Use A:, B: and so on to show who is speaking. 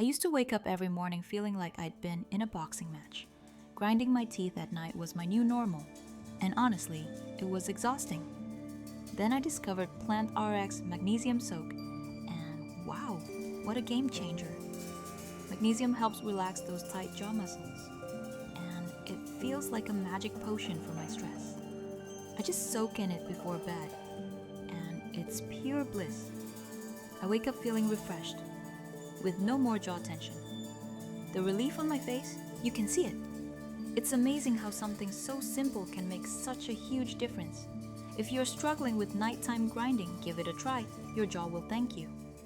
A: I used to wake up every morning feeling like I'd been in a boxing match. Grinding my teeth at night was my new normal, and honestly, it was exhausting. Then I discovered Plant RX Magnesium Soak, and wow, what a game changer! Magnesium helps relax those tight jaw muscles, and it feels like a magic potion for my stress. I just soak in it before bed, and it's pure bliss. I wake up feeling refreshed, with no more jaw tension. The relief on my face, you can see it. It's amazing how something so simple can make such a huge difference. If you're struggling with nighttime grinding, give it a try. Your jaw will thank you.